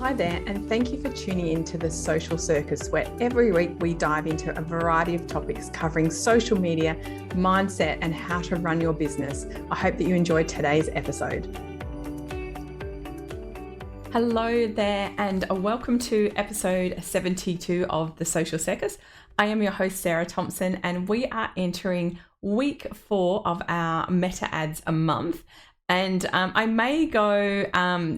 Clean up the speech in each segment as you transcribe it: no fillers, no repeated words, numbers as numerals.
Hi there, and thank you for tuning in to The Social Circus, where every week we dive into a variety of topics covering social media, mindset, and how to run your business. I hope that you enjoyed today's episode. Hello there, and welcome to episode 72 of The Social Circus. I am your host, Sarah Thompson, and we are entering week 4 of our Meta Ads a month. And I may go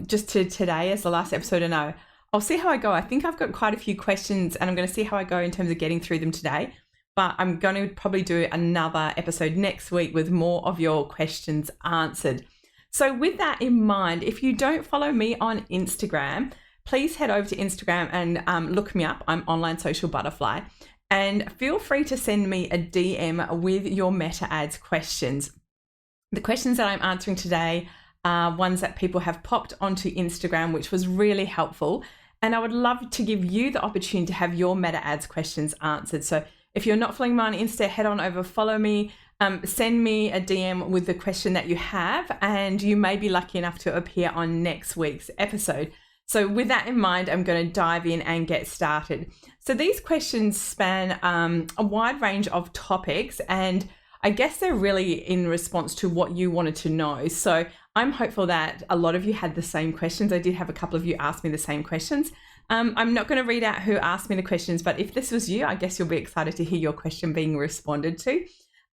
just to today as the last episode, and I'll see how I go. I think I've got quite a few questions, and I'm going to see how I go in terms of getting through them today. But I'm going to probably do another episode next week with more of your questions answered. So with that in mind, if you don't follow me on Instagram, please head over to Instagram and look me up. I'm Online Social Butterfly. And feel free to send me a DM with your Meta Ads questions. The questions that I'm answering today are ones that people have popped onto Instagram, which was really helpful. And I would love to give you the opportunity to have your Meta Ads questions answered. So if you're not following me on Insta, head on over, follow me, send me a DM with the question that you have, and you may be lucky enough to appear on next week's episode. So with that in mind, I'm going to dive in and get started. So these questions span a wide range of topics, and I guess they're really in response to what you wanted to know. So I'm hopeful that a lot of you had the same questions. I did have a couple of you ask me the same questions. I'm not going to read out who asked me the questions, but if this was you, I guess you'll be excited to hear your question being responded to.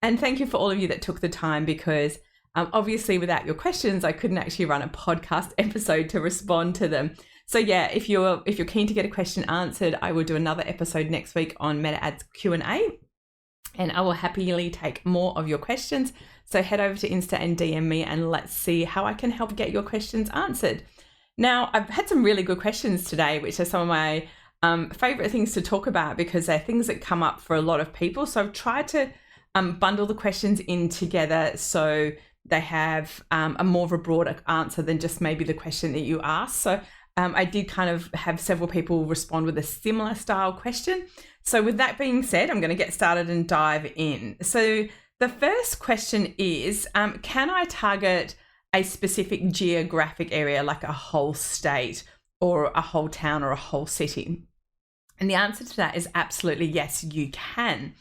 And thank you for all of you that took the time, because obviously without your questions, I couldn't actually run a podcast episode to respond to them. So yeah, if you're keen to get a question answered, I will do another episode next week on Meta Ads Q&A. And I will happily take more of your questions. So head over to Insta and DM me, and let's see how I can help get your questions answered. Now, I've had some really good questions today, which are some of my favorite things to talk about, because they're things that come up for a lot of people. So I've tried to bundle the questions in together so they have a more of a broader answer than just maybe the question that you asked. So I did kind of have several people respond with a similar style question. So with that being said, I'm going to get started and dive in. So the first question is, can I target a specific geographic area, like a whole state or a whole town or a whole city? And the answer to that is absolutely yes, you can.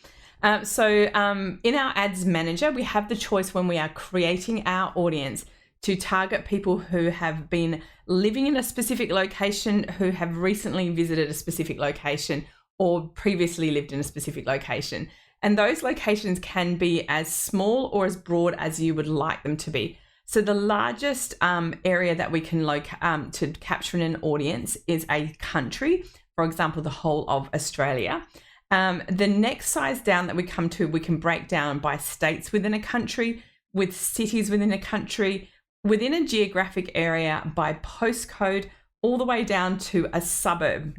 So in our ads manager, we have the choice when we are creating our audience to target people who have been living in a specific location, who have recently visited a specific location, or previously lived in a specific location. And those locations can be as small or as broad as you would like them to be. So the largest area that we can to capture in an audience is a country, for example, the whole of Australia. The next size down that we come to, we can break down by states within a country, with cities within a country, within a geographic area, by postcode, all the way down to a suburb.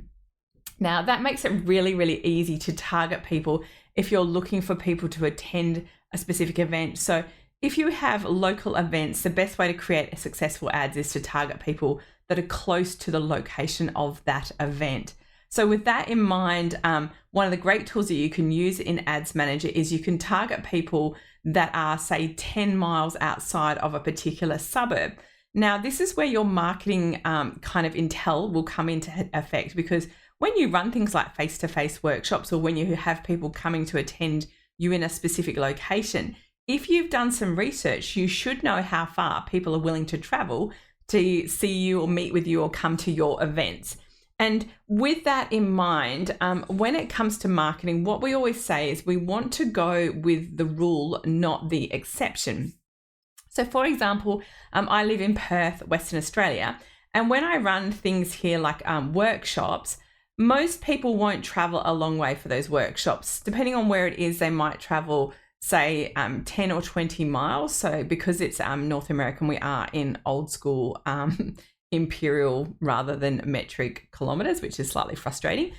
Now, that makes it really, really easy to target people if you're looking for people to attend a specific event. So if you have local events, the best way to create a successful ads is to target people that are close to the location of that event. So with that in mind, one of the great tools that you can use in Ads Manager is you can target people that are, say, 10 miles outside of a particular suburb. Now, this is where your marketing kind of intel will come into effect, because when you run things like face-to-face workshops, or when you have people coming to attend you in a specific location, if you've done some research, you should know how far people are willing to travel to see you or meet with you or come to your events. And with that in mind, when it comes to marketing, what we always say is we want to go with the rule, not the exception. So for example, I live in Perth, Western Australia, and when I run things here like workshops, most people won't travel a long way for those workshops. Depending on where it is, they might travel, say, 10 or 20 miles. So because it's North American, we are in old school imperial rather than metric kilometers, which is slightly frustrating.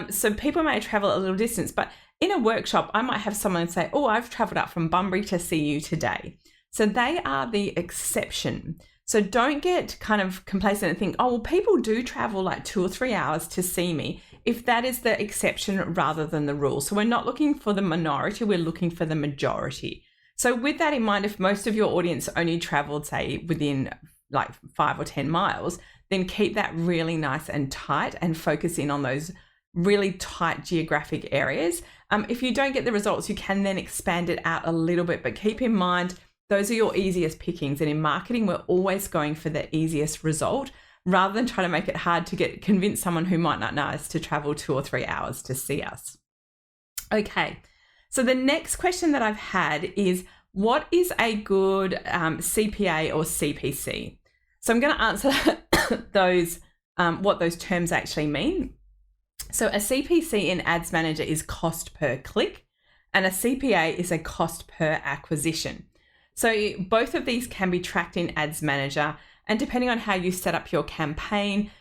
So people may travel a little distance, but in a workshop, I might have someone say, oh, I've traveled up from Bunbury to see you today. So they are the exception. So don't get kind of complacent and think, oh, well, people do travel like 2 or 3 hours to see me, if that is the exception rather than the rule. So we're not looking for the minority, we're looking for the majority. So with that in mind, if most of your audience only traveled, say, within like 5 or 10 miles, then keep that really nice and tight and focus in on those really tight geographic areas. If you don't get the results, you can then expand it out a little bit, but keep in mind, those are your easiest pickings. And in marketing, we're always going for the easiest result rather than trying to make it hard to convince someone who might not know us to travel 2 or 3 hours to see us. Okay, so the next question that I've had is, what is a good CPA or CPC? So I'm going to answer those, what those terms actually mean. So a CPC in Ads Manager is cost per click, and a CPA is a cost per acquisition. So both of these can be tracked in Ads Manager, and depending on how you set up your campaign,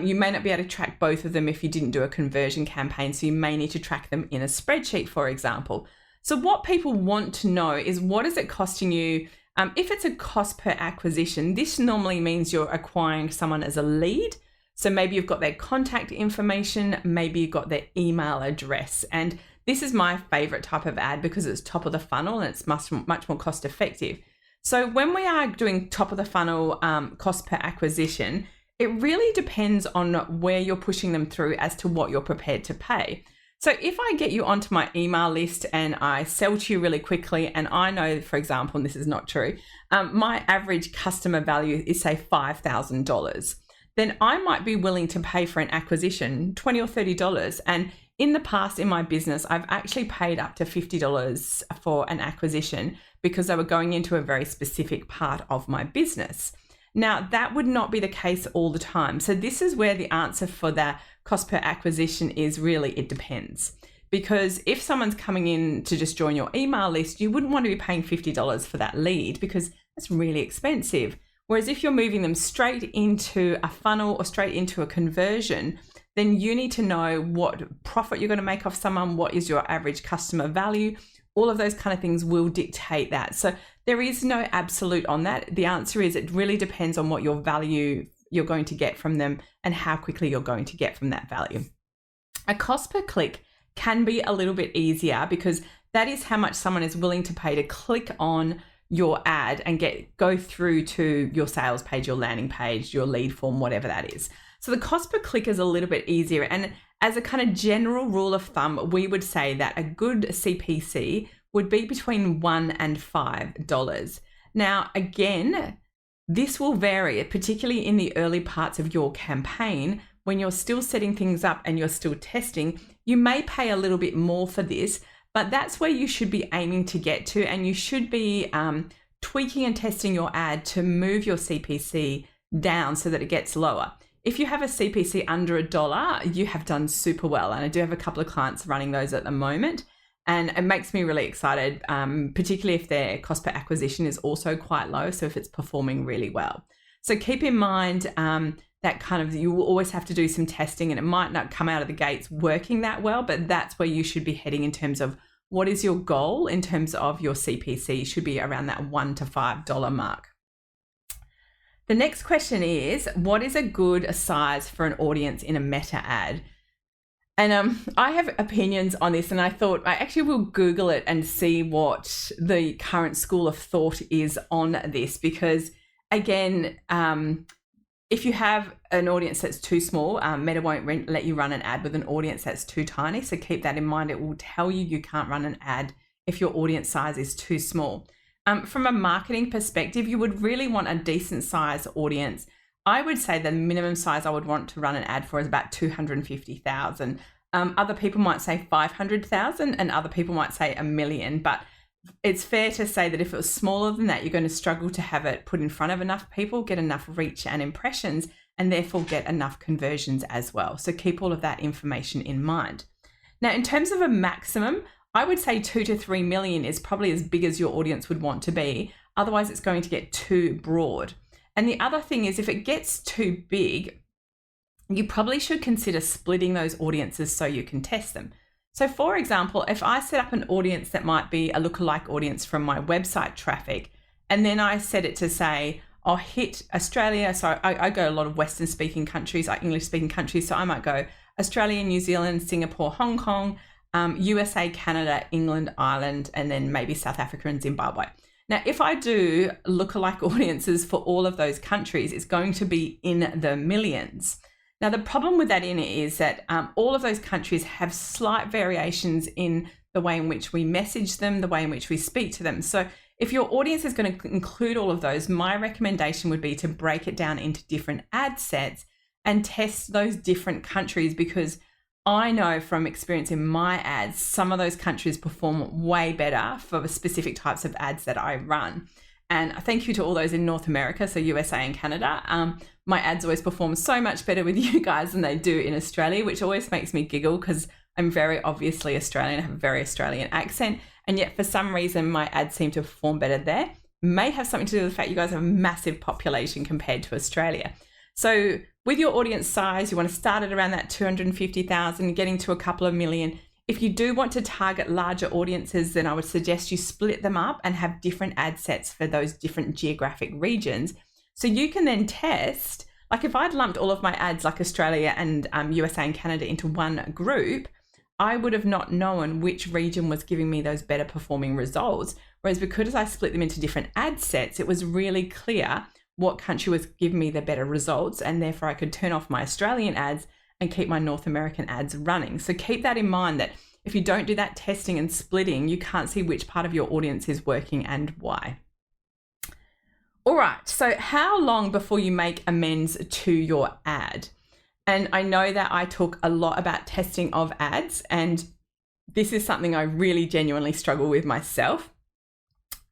you may not be able to track both of them if you didn't do a conversion campaign. So you may need to track them in a spreadsheet, for example. So what people want to know is, what is it costing you? If it's a cost per acquisition, this normally means you're acquiring someone as a lead. So maybe you've got their contact information, maybe you've got their email address. And this is my favorite type of ad because it's top of the funnel and it's much more cost effective. So when we are doing top of the funnel cost per acquisition, it really depends on where you're pushing them through as to what you're prepared to pay. So if I get you onto my email list and I sell to you really quickly, and I know, for example, and this is not true, my average customer value is, say, $5,000, then I might be willing to pay for an acquisition $20 or $30. And in the past in my business, I've actually paid up to $50 for an acquisition because they were going into a very specific part of my business. Now, that would not be the case all the time. So this is where the answer for that cost per acquisition is really, it depends. Because if someone's coming in to just join your email list, you wouldn't want to be paying $50 for that lead because that's really expensive. Whereas if you're moving them straight into a funnel or straight into a conversion, then you need to know what profit you're going to make off someone, what is your average customer value. All of those kind of things will dictate that. So there is no absolute on that. The answer is, it really depends on what your value you're going to get from them and how quickly you're going to get from that value. A cost per click can be a little bit easier because that is how much someone is willing to pay to click on your ad and go through to your sales page, your landing page, your lead form, whatever that is. So the cost per click is a little bit easier. And as a kind of general rule of thumb, we would say that a good CPC would be between $1 and $5. Now, again, this will vary, particularly in the early parts of your campaign. When you're still setting things up and you're still testing, you may pay a little bit more for this, but that's where you should be aiming to get to, and you should be tweaking and testing your ad to move your CPC down so that it gets lower. If you have a CPC under $1, you have done super well. And I do have a couple of clients running those at the moment. And it makes me really excited, particularly if their cost per acquisition is also quite low. So if it's performing really well. So keep in mind that kind of, you will always have to do some testing and it might not come out of the gates working that well, but that's where you should be heading in terms of what is your goal in terms of your CPC. Should be around that $1 to $5 mark. The next question is, what is a good size for an audience in a meta ad? And I have opinions on this, and I thought I actually will Google it and see what the current school of thought is on this, because again, if you have an audience that's too small, Meta won't let you run an ad with an audience that's too tiny. So keep that in mind. It will tell you you can't run an ad if your audience size is too small. From a marketing perspective, you would really want a decent size audience. I would say the minimum size I would want to run an ad for is about 250,000. Other people might say 500,000 and other people might say 1 million, but it's fair to say that if it was smaller than that, you're going to struggle to have it put in front of enough people, get enough reach and impressions, and therefore get enough conversions as well. So keep all of that information in mind. Now, in terms of a maximum, I would say 2 to 3 million is probably as big as your audience would want to be. Otherwise, it's going to get too broad. And the other thing is, if it gets too big, you probably should consider splitting those audiences so you can test them. So for example, if I set up an audience that might be a lookalike audience from my website traffic, and then I set it to say, I'll hit Australia. So I go a lot of Western speaking countries, like English speaking countries. So I might go Australia, New Zealand, Singapore, Hong Kong, USA, Canada, England, Ireland, and then maybe South Africa and Zimbabwe. Now, if I do lookalike audiences for all of those countries, it's going to be in the millions. Now, the problem with that is that all of those countries have slight variations in the way in which we message them, the way in which we speak to them. So if your audience is going to include all of those, my recommendation would be to break it down into different ad sets and test those different countries, because I know from experience in my ads, some of those countries perform way better for the specific types of ads that I run. And thank you to all those in North America, so USA and Canada. My ads always perform so much better with you guys than they do in Australia, which always makes me giggle because I'm very obviously Australian, I have a very Australian accent. And yet for some reason, my ads seem to perform better there. May have something to do with the fact you guys have a massive population compared to Australia. So with your audience size, you want to start at around that 250,000, getting to a couple of million. If you do want to target larger audiences, then I would suggest you split them up and have different ad sets for those different geographic regions. So you can then test, like if I'd lumped all of my ads like Australia and USA and Canada into one group, I would have not known which region was giving me those better performing results. Whereas because I split them into different ad sets, it was really clear what country was giving me the better results, and therefore I could turn off my Australian ads and keep my North American ads running. So keep that in mind, that if you don't do that testing and splitting, you can't see which part of your audience is working and why. All right, so how long before you make amends to your ad? And I know that I talk a lot about testing of ads, and this is something I really genuinely struggle with myself.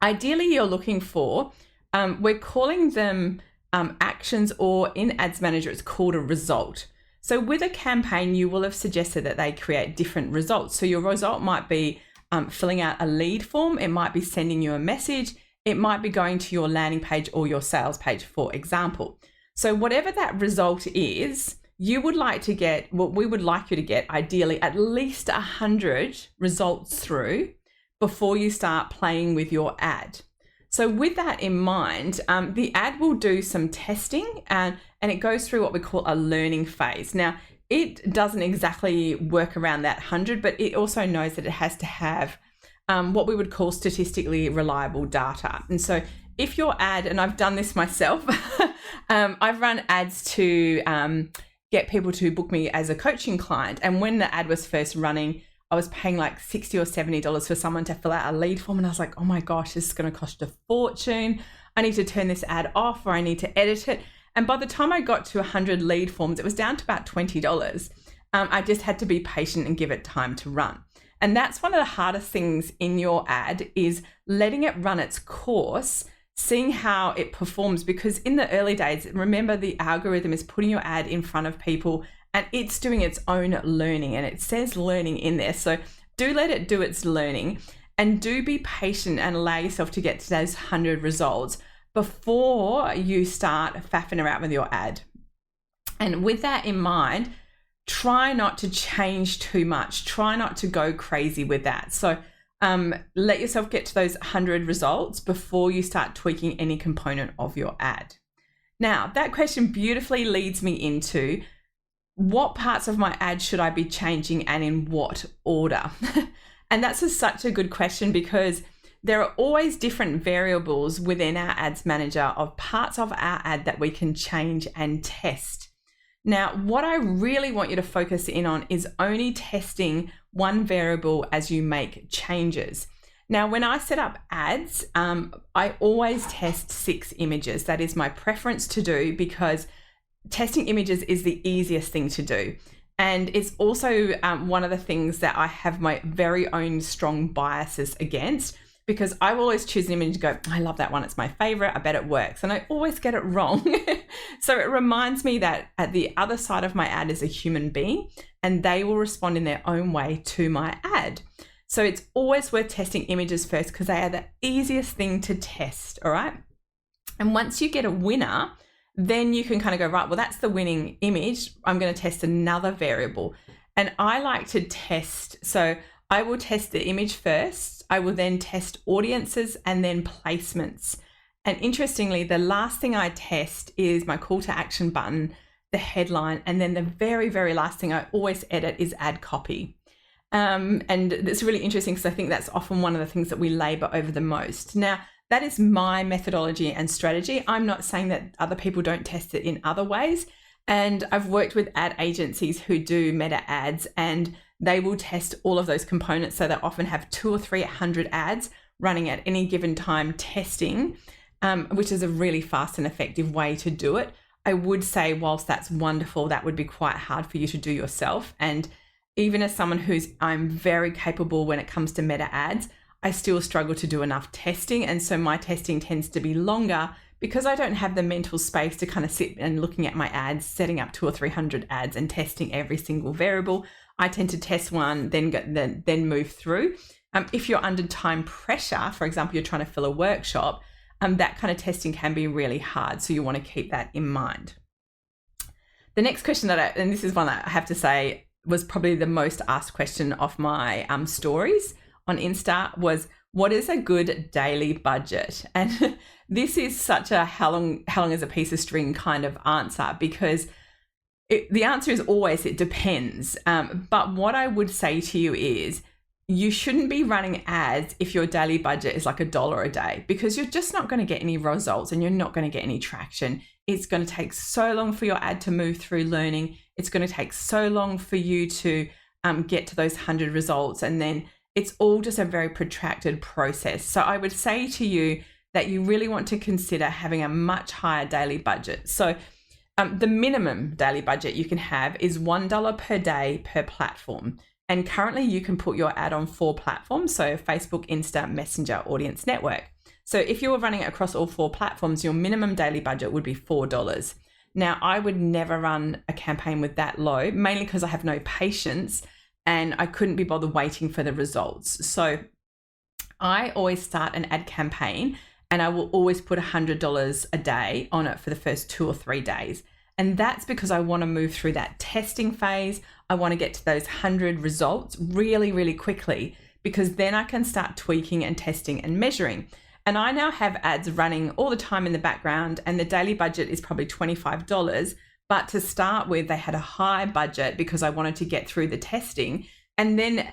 Ideally, you're looking for, we're calling them actions, or in Ads Manager, it's called a result. So with a campaign, you will have suggested that they create different results. So your result might be filling out a lead form. It might be sending you a message. It might be going to your landing page or your sales page, for example. So whatever that result is, you would like to get, what we would like you to get, ideally, at least 100 results through before you start playing with your ad. So with that in mind, the ad will do some testing and it goes through what we call a learning phase. Now, it doesn't exactly work around that 100, but it also knows that it has to have what we would call statistically reliable data. And so if your ad, and I've done this myself, I've run ads to get people to book me as a coaching client. And when the ad was first running, I was paying like $60 or $70 for someone to fill out a lead form. And I was like, oh my gosh, this is going to cost a fortune. I need to turn this ad off, or I need to edit it. And by the time I got to 100 lead forms, it was down to about $20. I just had to be patient and give it time to run. And that's one of the hardest things in your ad, is letting it run its course, seeing how it performs. Because in the early days, remember, the algorithm is putting your ad in front of people and it's doing its own learning, and it says learning in there. So do let it do its learning, and do be patient and allow yourself to get to those 100 results before you start faffing around with your ad. And with that in mind, try not to change too much. Try not to go crazy with that. So let yourself get to those 100 results before you start tweaking any component of your ad. Now, that question beautifully leads me into, what parts of my ad should I be changing and in what order? And that's such a good question, because there are always different variables within our Ads Manager of parts of our ad that we can change and test. Now, what I really want you to focus in on is only testing one variable as you make changes. Now, when I set up ads, I always test 6 images. That is my preference to do, because testing images is the easiest thing to do. And it's also one of the things that I have my very own strong biases against, because I will always choose an image and go, I love that one, it's my favorite, I bet it works. And I always get it wrong. So it reminds me that at the other side of my ad is a human being, and they will respond in their own way to my ad. So it's always worth testing images first, because they are the easiest thing to test, all right? And once you get a winner, then you can kind of go, right, well, that's the winning image. I'm going to test another variable. And I like to test. So I will test the image first. I will then test audiences and then placements. And interestingly, the last thing I test is my call to action button, the headline, and then the very, very last thing I always edit is ad copy. And it's really interesting, because I think that's often one of the things that we labor over the most. Now, that is my methodology and strategy. I'm not saying that other people don't test it in other ways. And I've worked with ad agencies who do meta ads, and they will test all of those components. So they often have 200 or 300 ads running at any given time testing, which is a really fast and effective way to do it. I would say, whilst that's wonderful, that would be quite hard for you to do yourself. And even as someone I'm very capable when it comes to meta ads, I still struggle to do enough testing. And so my testing tends to be longer because I don't have the mental space to kind of sit and looking at my ads, setting up 200 or 300 ads and testing every single variable. I tend to test one, then move through. If you're under time pressure, for example, you're trying to fill a workshop, that kind of testing can be really hard. So you want to keep that in mind. The next question and this is one that I have to say was probably the most asked question of my stories on Insta, was what is a good daily budget? And this is such a how long is a piece of string kind of answer, because the answer is always it depends. But what I would say to you is, you shouldn't be running ads if your daily budget is like $1 a day, because you're just not going to get any results and you're not going to get any traction. It's going to take so long for your ad to move through learning. It's going to take so long for you to get to those 100 results. And then it's all just a very protracted process. So I would say to you that you really want to consider having a much higher daily budget. So the minimum daily budget you can have is $1 per day per platform. And currently you can put your ad on 4 platforms. So Facebook, Insta, Messenger, Audience Network. So if you were running it across all 4 platforms, your minimum daily budget would be $4. Now, I would never run a campaign with that low, mainly because I have no patience and I couldn't be bothered waiting for the results. So I always start an ad campaign and I will always put $100 a day on it for the first 2 or 3 days. And that's because I want to move through that testing phase. I want to get to those 100 results really, really quickly, because then I can start tweaking and testing and measuring. And I now have ads running all the time in the background, and the daily budget is probably $25. But to start with, they had a high budget because I wanted to get through the testing. And then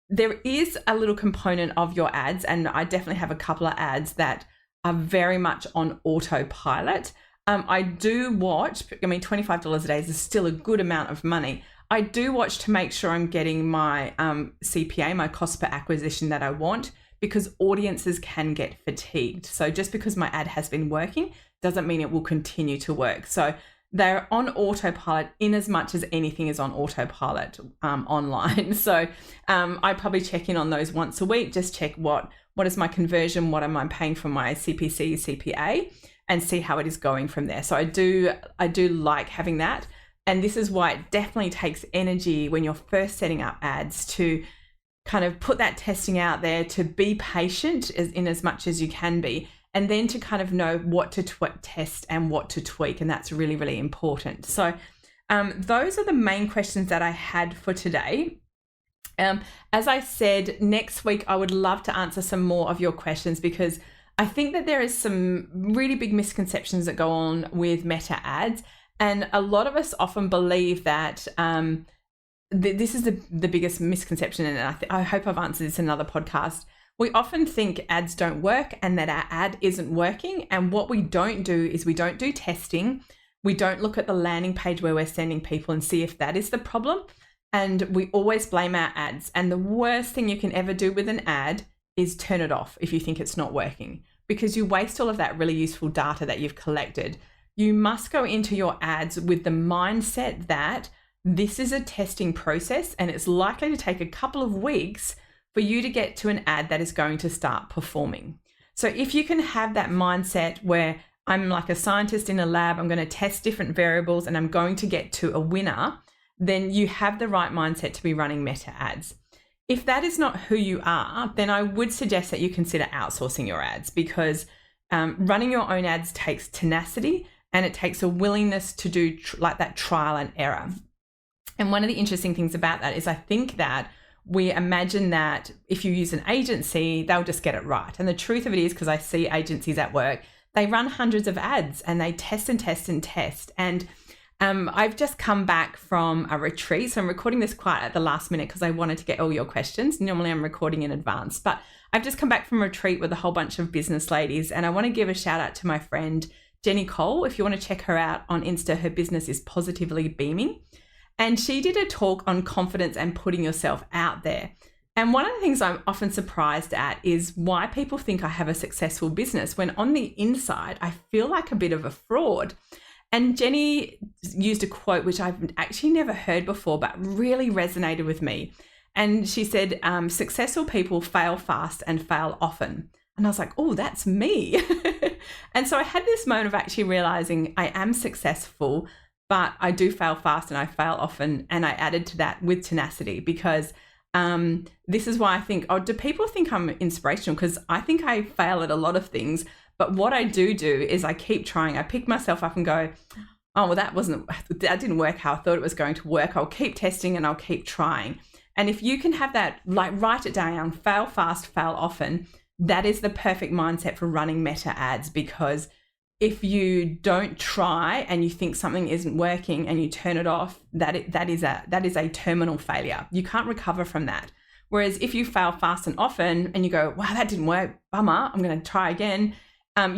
there is a little component of your ads, and I definitely have a couple of ads that are very much on autopilot. I do watch, $25 a day is still a good amount of money. I do watch to make sure I'm getting my CPA, my cost per acquisition that I want, because audiences can get fatigued. So just because my ad has been working doesn't mean it will continue to work. So they're on autopilot in as much as anything is on autopilot online. So I probably check in on those once a week, just check what is my conversion, what am I paying for my CPC, CPA, and see how it is going from there. So I do like having that. And this is why it definitely takes energy when you're first setting up ads to kind of put that testing out there, to be patient in as much as you can be, and then to kind of know what to test and what to tweak. And that's really, really important. So those are the main questions that I had for today. As I said, next week, I would love to answer some more of your questions, because I think that there is some really big misconceptions that go on with meta ads. And a lot of us often believe that this is the biggest misconception. And I hope I've answered this in another podcast. We often think ads don't work and that our ad isn't working. And what we don't do is we don't do testing. We don't look at the landing page where we're sending people and see if that is the problem. And we always blame our ads. And the worst thing you can ever do with an ad is turn it off if you think it's not working, because you waste all of that really useful data that you've collected. You must go into your ads with the mindset that this is a testing process and it's likely to take a couple of weeks for you to get to an ad that is going to start performing. So if you can have that mindset where I'm like a scientist in a lab, I'm going to test different variables and I'm going to get to a winner, then you have the right mindset to be running meta ads. If that is not who you are, then I would suggest that you consider outsourcing your ads, because running your own ads takes tenacity and it takes a willingness to do like that trial and error. And one of the interesting things about that is I think that we imagine that if you use an agency, they'll just get it right. And the truth of it is, because I see agencies at work, they run hundreds of ads and they test and test and test. And I've just come back from a retreat. So I'm recording this quite at the last minute because I wanted to get all your questions. Normally I'm recording in advance, but I've just come back from a retreat with a whole bunch of business ladies. And I want to give a shout out to my friend, Jenny Cole. If you want to check her out on Insta, her business is Positively Beaming. And she did a talk on confidence and putting yourself out there. And one of the things I'm often surprised at is why people think I have a successful business when on the inside, I feel like a bit of a fraud. And Jenny used a quote, which I've actually never heard before, but really resonated with me. And she said, successful people fail fast and fail often. And I was like, oh, that's me. And so I had this moment of actually realizing I am successful, but I do fail fast and I fail often. And I added to that with tenacity because this is why I think, do people think I'm inspirational? Because I think I fail at a lot of things. But what I do is I keep trying. I pick myself up and go, oh, well, that didn't work how I thought it was going to work. I'll keep testing and I'll keep trying. And if you can have that, like write it down, fail fast, fail often, that is the perfect mindset for running meta ads. Because if you don't try and you think something isn't working and you turn it off, that is a terminal failure. You can't recover from that. Whereas if you fail fast and often and you go, wow, that didn't work, bummer, I'm going to try again,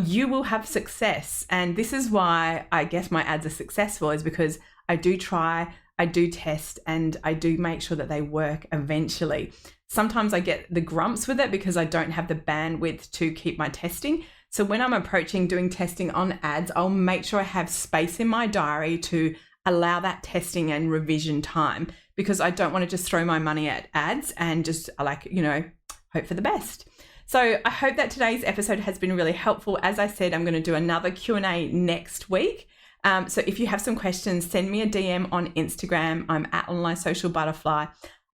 you will have success. And this is why I guess my ads are successful, is because I do try, I do test, and I do make sure that they work eventually. Sometimes I get the grumps with it because I don't have the bandwidth to keep my testing. So when I'm approaching doing testing on ads, I'll make sure I have space in my diary to allow that testing and revision time, because I don't want to just throw my money at ads and just hope for the best. So I hope that today's episode has been really helpful. As I said, I'm going to do another Q&A next week. So if you have some questions, send me a DM on Instagram. I'm at Online Social Butterfly.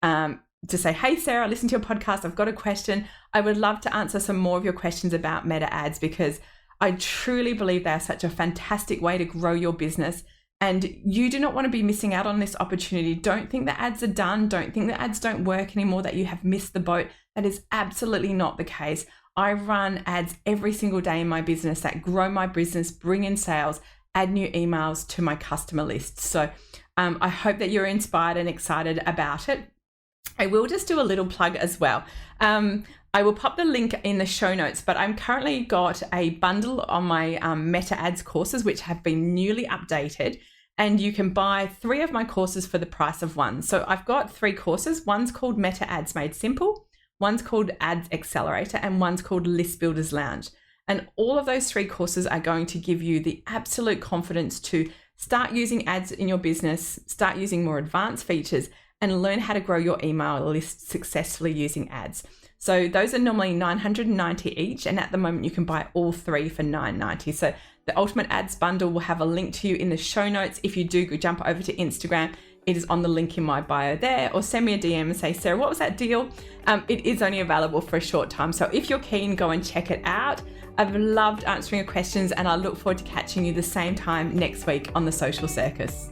To say, hey, Sarah, listen to your podcast. I've got a question. I would love to answer some more of your questions about meta ads, because I truly believe they are such a fantastic way to grow your business. And you do not want to be missing out on this opportunity. Don't think the ads are done. Don't think the ads don't work anymore, that you have missed the boat. That is absolutely not the case. I run ads every single day in my business that grow my business, bring in sales, add new emails to my customer list. So I hope that you're inspired and excited about it. I will just do a little plug as well. I will pop the link in the show notes, but I'm currently got a bundle on my Meta Ads courses, which have been newly updated, and you can buy 3 of my courses for the price of 1. So I've got 3 courses. One's called Meta Ads Made Simple, one's called Ads Accelerator, and one's called List Builders Lounge. And all of those 3 courses are going to give you the absolute confidence to start using ads in your business, start using more advanced features, and learn how to grow your email list successfully using ads. So those are normally $990 each, and at the moment you can buy all 3 for $990. So the Ultimate Ads Bundle will have a link to you in the show notes. If you do, go jump over to Instagram. It is on the link in my bio there, or send me a DM and say, Sarah, what was that deal? It is only available for a short time. So if you're keen, go and check it out. I've loved answering your questions, and I look forward to catching you the same time next week on The Social Circus.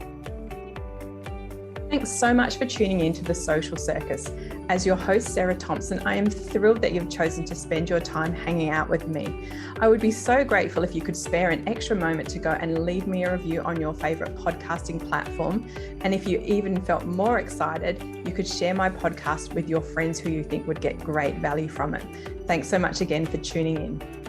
Thanks so much for tuning in to The Social Circus. As your host, Sarah Thompson, I am thrilled that you've chosen to spend your time hanging out with me. I would be so grateful if you could spare an extra moment to go and leave me a review on your favorite podcasting platform. And if you even felt more excited, you could share my podcast with your friends who you think would get great value from it. Thanks so much again for tuning in.